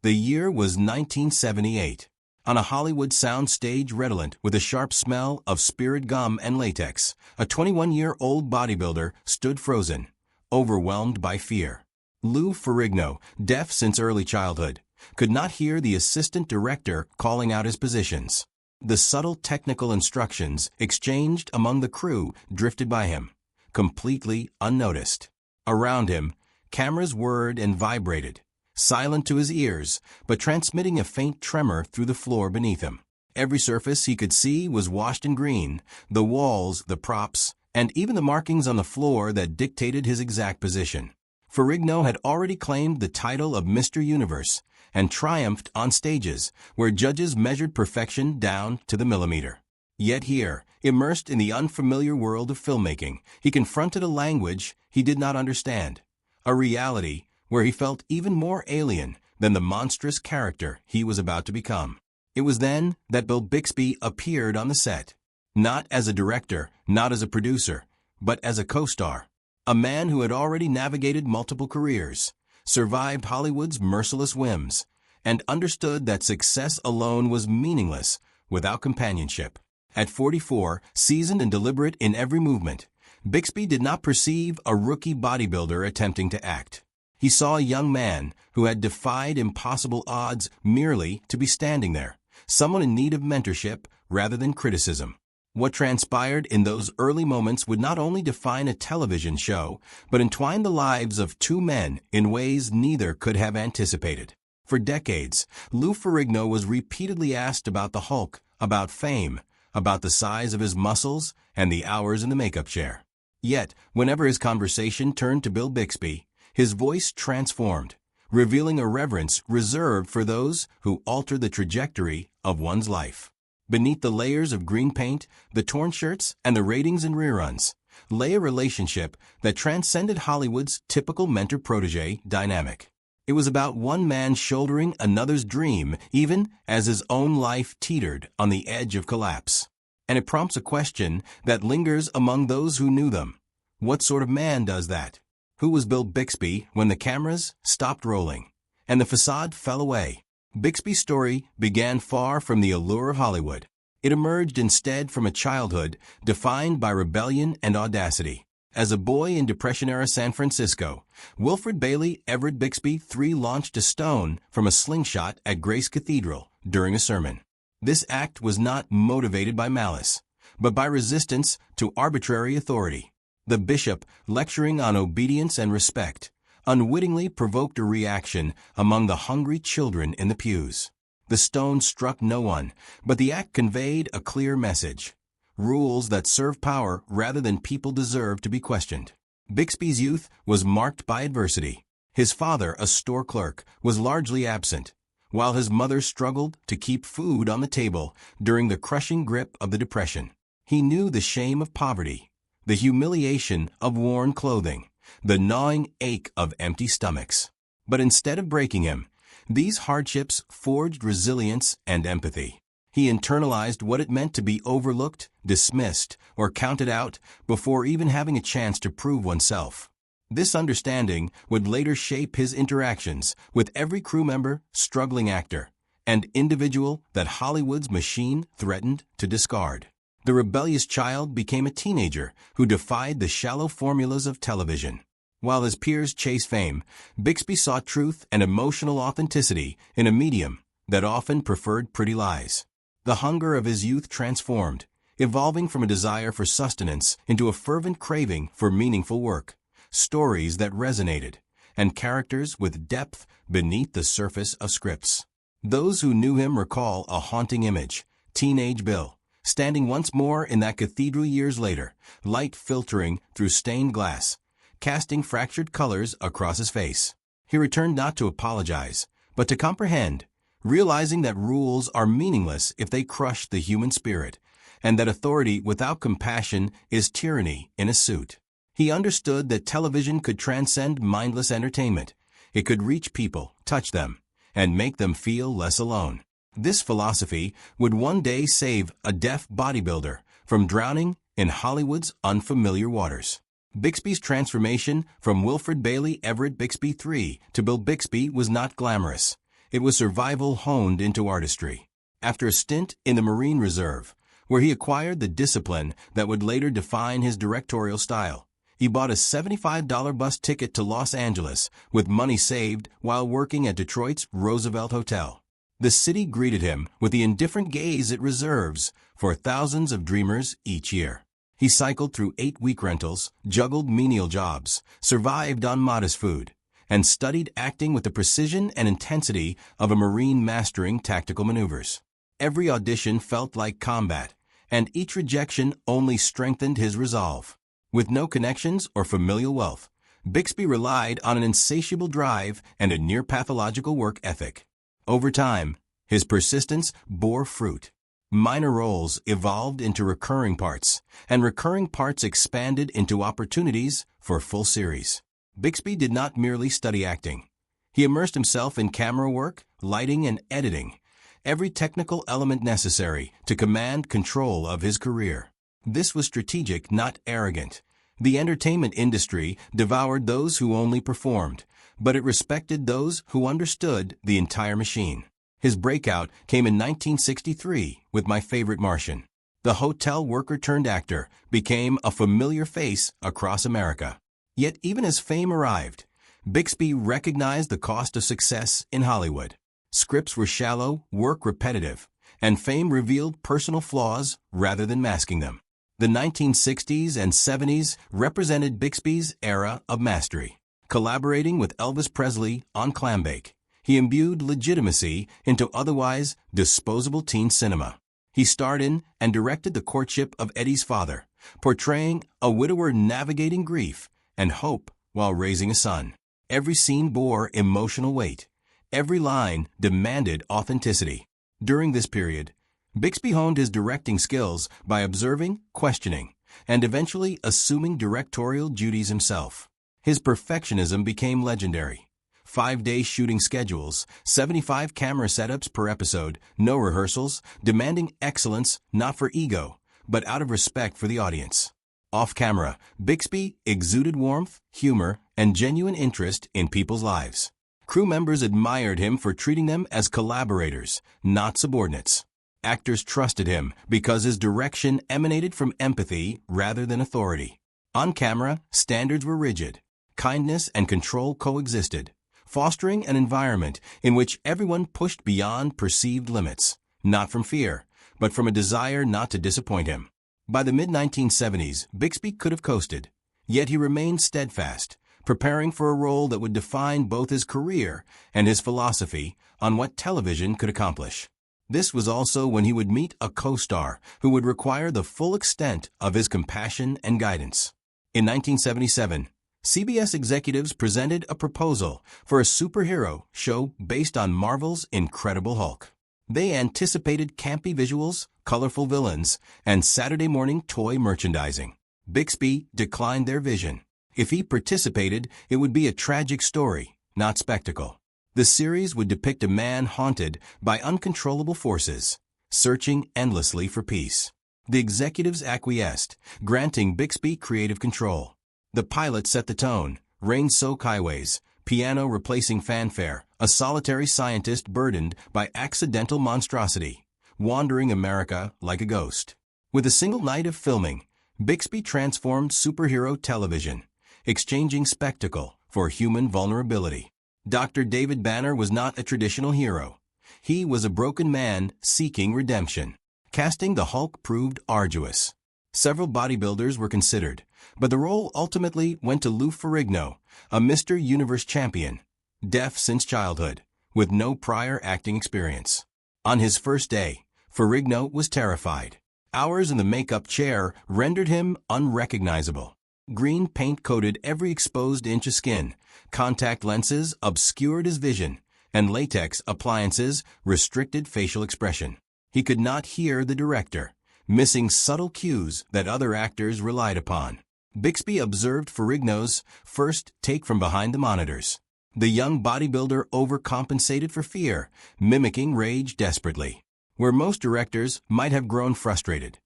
The year was 1978. On a Hollywood soundstage redolent with a sharp smell of spirit gum and latex, a 21-year-old bodybuilder stood frozen, overwhelmed by fear. Lou Ferrigno, deaf since early childhood, could not hear the assistant director calling out his positions. The subtle technical instructions exchanged among the crew drifted by him, completely unnoticed. Around him, cameras whirred and vibrated, silent to his ears, but transmitting a faint tremor through the floor beneath him. Every surface he could see was washed in green, the walls, the props, and even the markings on the floor that dictated his exact position. Ferrigno had already claimed the title of Mr. Universe and triumphed on stages where judges measured perfection down to the millimeter. Yet here, immersed in the unfamiliar world of filmmaking, he confronted a language he did not understand, a reality where he felt even more alien than the monstrous character he was about to become. It was then that Bill Bixby appeared on the set, not as a director, not as a producer, but as a co-star. A man who had already navigated multiple careers, survived Hollywood's merciless whims, and understood that success alone was meaningless without companionship. At 44, seasoned and deliberate in every movement, Bixby did not perceive a rookie bodybuilder attempting to act. He saw a young man who had defied impossible odds merely to be standing there, someone in need of mentorship rather than criticism. What transpired in those early moments would not only define a television show, but entwine the lives of two men in ways neither could have anticipated. For decades, Lou Ferrigno was repeatedly asked about the Hulk, about fame, about the size of his muscles, and the hours in the makeup chair. Yet, whenever his conversation turned to Bill Bixby, his voice transformed, revealing a reverence reserved for those who alter the trajectory of one's life. Beneath the layers of green paint, the torn shirts, and the ratings and reruns, lay a relationship that transcended Hollywood's typical mentor-protege dynamic. It was about one man shouldering another's dream, even as his own life teetered on the edge of collapse. And it prompts a question that lingers among those who knew them. What sort of man does that? Who was Bill Bixby when the cameras stopped rolling and the facade fell away? Bixby's story began far from the allure of Hollywood. It emerged instead from a childhood defined by rebellion and audacity. As a boy in Depression-era San Francisco, Wilfred Bailey Everett Bixby III launched a stone from a slingshot at Grace Cathedral during a sermon. This act was not motivated by malice, but by resistance to arbitrary authority. The bishop, lecturing on obedience and respect, unwittingly provoked a reaction among the hungry children in the pews. The stone struck no one, but the act conveyed a clear message. Rules that serve power rather than people deserve to be questioned. Bixby's youth was marked by adversity. His father, a store clerk, was largely absent, while his mother struggled to keep food on the table during the crushing grip of the Depression. He knew the shame of poverty, the humiliation of worn clothing, the gnawing ache of empty stomachs. But instead of breaking him, these hardships forged resilience and empathy. He internalized what it meant to be overlooked, dismissed, or counted out before even having a chance to prove oneself. This understanding would later shape his interactions with every crew member, struggling actor, and individual that Hollywood's machine threatened to discard. The rebellious child became a teenager who defied the shallow formulas of television. While his peers chased fame, Bixby sought truth and emotional authenticity in a medium that often preferred pretty lies. The hunger of his youth transformed, evolving from a desire for sustenance into a fervent craving for meaningful work, stories that resonated, and characters with depth beneath the surface of scripts. Those who knew him recall a haunting image, teenage Bill, standing once more in that cathedral years later, light filtering through stained glass, casting fractured colors across his face. He returned not to apologize, but to comprehend, realizing that rules are meaningless if they crush the human spirit, and that authority without compassion is tyranny in a suit. He understood that television could transcend mindless entertainment. It could reach people, touch them, and make them feel less alone. This philosophy would one day save a deaf bodybuilder from drowning in Hollywood's unfamiliar waters. Bixby's transformation from Wilfred Bailey Everett Bixby III to Bill Bixby was not glamorous. It was survival honed into artistry. After a stint in the Marine Reserve, where he acquired the discipline that would later define his directorial style, he bought a $75 bus ticket to Los Angeles with money saved while working at Detroit's Roosevelt Hotel. The city greeted him with the indifferent gaze it reserves for thousands of dreamers each year. He cycled through 8-week rentals, juggled menial jobs, survived on modest food, and studied acting with the precision and intensity of a Marine mastering tactical maneuvers. Every audition felt like combat, and each rejection only strengthened his resolve. With no connections or familial wealth, Bixby relied on an insatiable drive and a near-pathological work ethic. Over time, his persistence bore fruit. Minor roles evolved into recurring parts, and recurring parts expanded into opportunities for full series. Bixby did not merely study acting. He immersed himself in camera work, lighting, and editing, every technical element necessary to command control of his career. This was strategic, not arrogant. The entertainment industry devoured those who only performed, but it respected those who understood the entire machine. His breakout came in 1963 with My Favorite Martian. The hotel worker-turned-actor became a familiar face across America. Yet even as fame arrived, Bixby recognized the cost of success in Hollywood. Scripts were shallow, work repetitive, and fame revealed personal flaws rather than masking them. The 1960s and 70s represented Bixby's era of mastery. Collaborating with Elvis Presley on Clambake, he imbued legitimacy into otherwise disposable teen cinema. He starred in and directed The Courtship of Eddie's Father, portraying a widower navigating grief and hope while raising a son. Every scene bore emotional weight. Every line demanded authenticity. During this period, Bixby honed his directing skills by observing, questioning, and eventually assuming directorial duties himself. His perfectionism became legendary. 5-day shooting schedules, 75 camera setups per episode, no rehearsals, demanding excellence not for ego, but out of respect for the audience. Off-camera, Bixby exuded warmth, humor, and genuine interest in people's lives. Crew members admired him for treating them as collaborators, not subordinates. Actors trusted him because his direction emanated from empathy rather than authority. On camera, standards were rigid. Kindness and control coexisted, fostering an environment in which everyone pushed beyond perceived limits, not from fear, but from a desire not to disappoint him. By the mid-1970s, Bixby could have coasted, yet he remained steadfast, preparing for a role that would define both his career and his philosophy on what television could accomplish. This was also when he would meet a co-star who would require the full extent of his compassion and guidance. In 1977, CBS executives presented a proposal for a superhero show based on Marvel's Incredible Hulk. They anticipated campy visuals, colorful villains, and Saturday morning toy merchandising. Bixby declined their vision. If he participated, it would be a tragic story, not spectacle. The series would depict a man haunted by uncontrollable forces, searching endlessly for peace. The executives acquiesced, granting Bixby creative control. The pilot set the tone, rain-soaked highways, piano replacing fanfare, a solitary scientist burdened by accidental monstrosity, wandering America like a ghost. With a single night of filming, Bixby transformed superhero television, exchanging spectacle for human vulnerability. Dr. David Banner was not a traditional hero. He was a broken man seeking redemption. Casting the Hulk proved arduous. Several bodybuilders were considered, but the role ultimately went to Lou Ferrigno, a Mr. Universe champion, deaf since childhood, with no prior acting experience. On his first day, Ferrigno was terrified. Hours in the makeup chair rendered him unrecognizable. Green paint coated every exposed inch of skin, contact lenses obscured his vision, and latex appliances restricted facial expression. He could not hear the director, missing subtle cues that other actors relied upon. Bixby observed Ferrigno's first take from behind the monitors. The young bodybuilder overcompensated for fear, mimicking rage desperately. Where most directors might have grown frustrated,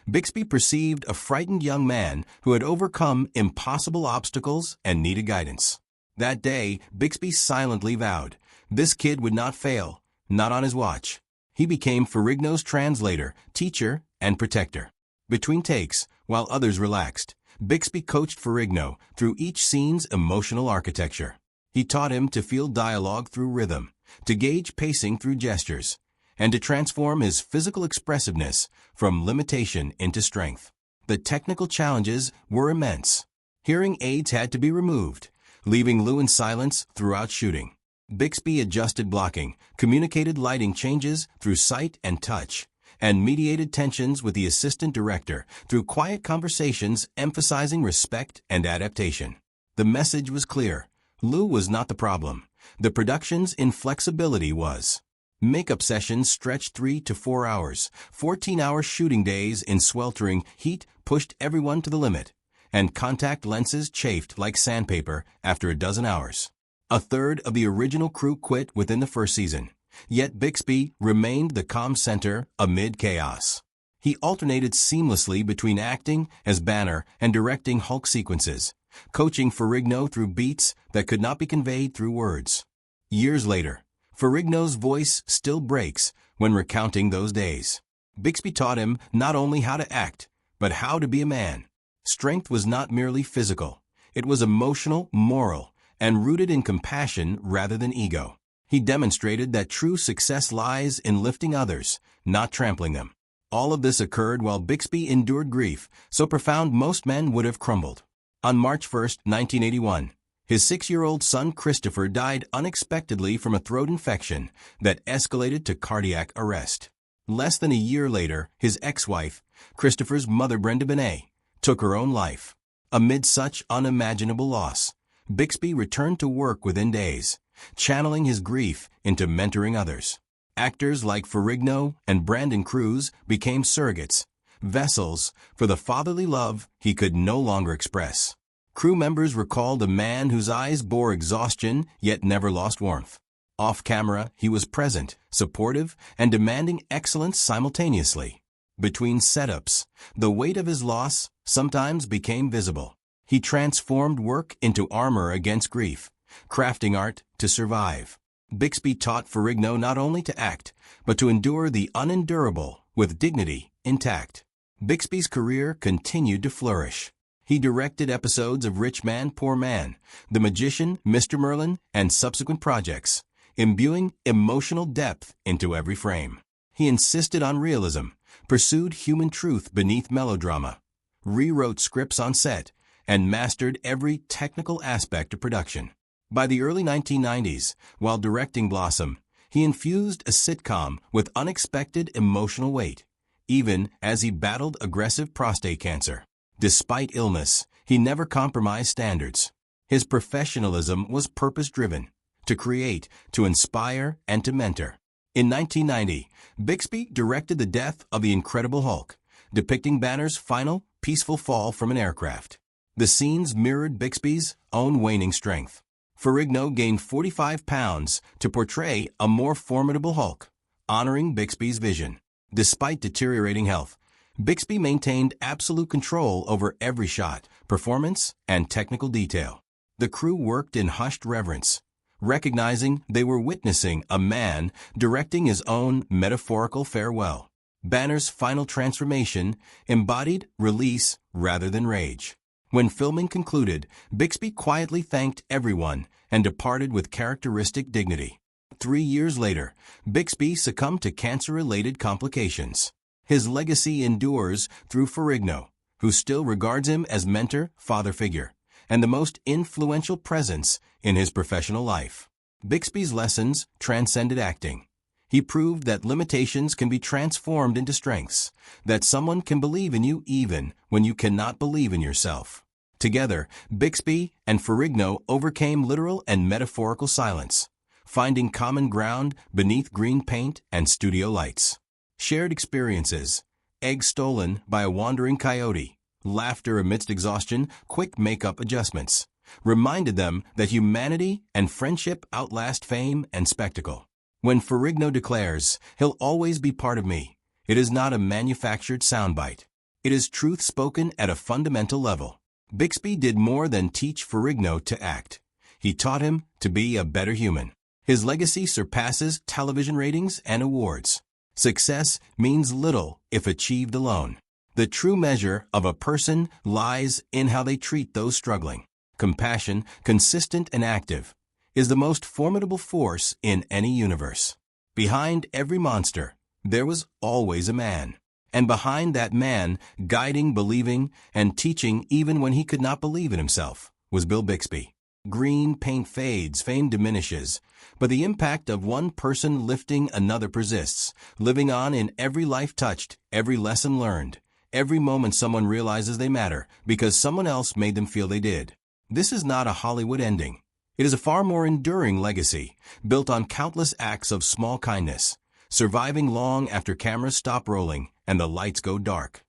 Bixby perceived a frightened young man who had overcome impossible obstacles and needed guidance. That day, Bixby silently vowed, This kid would not fail, not on his watch. He became Ferrigno's translator, teacher, and protector. Between takes, while others relaxed, Bixby coached Ferrigno through each scene's emotional architecture. He taught him to feel dialogue through rhythm, to gauge pacing through gestures, and to transform his physical expressiveness from limitation into strength. The technical challenges were immense. Hearing aids had to be removed, leaving Lou in silence throughout shooting. Bixby adjusted blocking, communicated lighting changes through sight and touch, and mediated tensions with the assistant director through quiet conversations emphasizing respect and adaptation. The message was clear. Lou was not the problem. The production's inflexibility was. Makeup sessions stretched 3 to 4 hours. 14-hour shooting days in sweltering heat pushed everyone to the limit, and contact lenses chafed like sandpaper after a dozen hours. A third of the original crew quit within the first season, yet Bixby remained the calm center amid chaos. He alternated seamlessly between acting as Banner and directing Hulk sequences, coaching Ferrigno through beats that could not be conveyed through words. Years later, Ferrigno's voice still breaks when recounting those days. Bixby taught him not only how to act, but how to be a man. Strength was not merely physical. It was emotional, moral, and rooted in compassion rather than ego. He demonstrated that true success lies in lifting others, not trampling them. All of this occurred while Bixby endured grief so profound most men would have crumbled. On March 1, 1981, his 6-year-old son Christopher died unexpectedly from a throat infection that escalated to cardiac arrest. Less than a year later, his ex-wife, Christopher's mother Brenda Benet, took her own life. Amid such unimaginable loss, Bixby returned to work within days, channeling his grief into mentoring others. Actors like Ferrigno and Brandon Cruz became surrogates, vessels for the fatherly love he could no longer express. Crew members recalled a man whose eyes bore exhaustion yet never lost warmth. Off camera, he was present, supportive, and demanding excellence simultaneously. Between setups, the weight of his loss sometimes became visible. He transformed work into armor against grief, crafting art to survive. Bixby taught Ferrigno not only to act, but to endure the unendurable with dignity intact. Bixby's career continued to flourish. He directed episodes of Rich Man, Poor Man, The Magician, Mr. Merlin, and subsequent projects, imbuing emotional depth into every frame. He insisted on realism, pursued human truth beneath melodrama, rewrote scripts on set, and mastered every technical aspect of production. By the early 1990s, while directing Blossom, he infused a sitcom with unexpected emotional weight, even as he battled aggressive prostate cancer. Despite illness, he never compromised standards. His professionalism was purpose-driven, to create, to inspire, and to mentor. In 1990, Bixby directed the death of the Incredible Hulk, depicting Banner's final, peaceful fall from an aircraft. The scenes mirrored Bixby's own waning strength. Ferrigno gained 45 pounds to portray a more formidable Hulk, honoring Bixby's vision. Despite deteriorating health, Bixby maintained absolute control over every shot, performance, and technical detail. The crew worked in hushed reverence, recognizing they were witnessing a man directing his own metaphorical farewell. Banner's final transformation embodied release rather than rage. When filming concluded, Bixby quietly thanked everyone and departed with characteristic dignity. 3 years later, Bixby succumbed to cancer-related complications. His legacy endures through Ferrigno, who still regards him as mentor, father figure, and the most influential presence in his professional life. Bixby's lessons transcended acting. He proved that limitations can be transformed into strengths, that someone can believe in you even when you cannot believe in yourself. Together, Bixby and Ferrigno overcame literal and metaphorical silence, finding common ground beneath green paint and studio lights. Shared experiences, eggs stolen by a wandering coyote, laughter amidst exhaustion, quick makeup adjustments, reminded them that humanity and friendship outlast fame and spectacle. When Ferrigno declares, "He'll always be part of me," it is not a manufactured soundbite. It is truth spoken at a fundamental level. Bixby did more than teach Ferrigno to act. He taught him to be a better human. His legacy surpasses television ratings and awards. Success means little if achieved alone. The true measure of a person lies in how they treat those struggling. Compassion, consistent and active, is the most formidable force in any universe. Behind every monster, there was always a man. And behind that man, guiding, believing, and teaching even when he could not believe in himself, was Bill Bixby. Green paint fades, fame diminishes, but the impact of one person lifting another persists, living on in every life touched, every lesson learned, every moment someone realizes they matter because someone else made them feel they did. This is not a Hollywood ending. It is a far more enduring legacy, built on countless acts of small kindness, surviving long after cameras stop rolling and the lights go dark.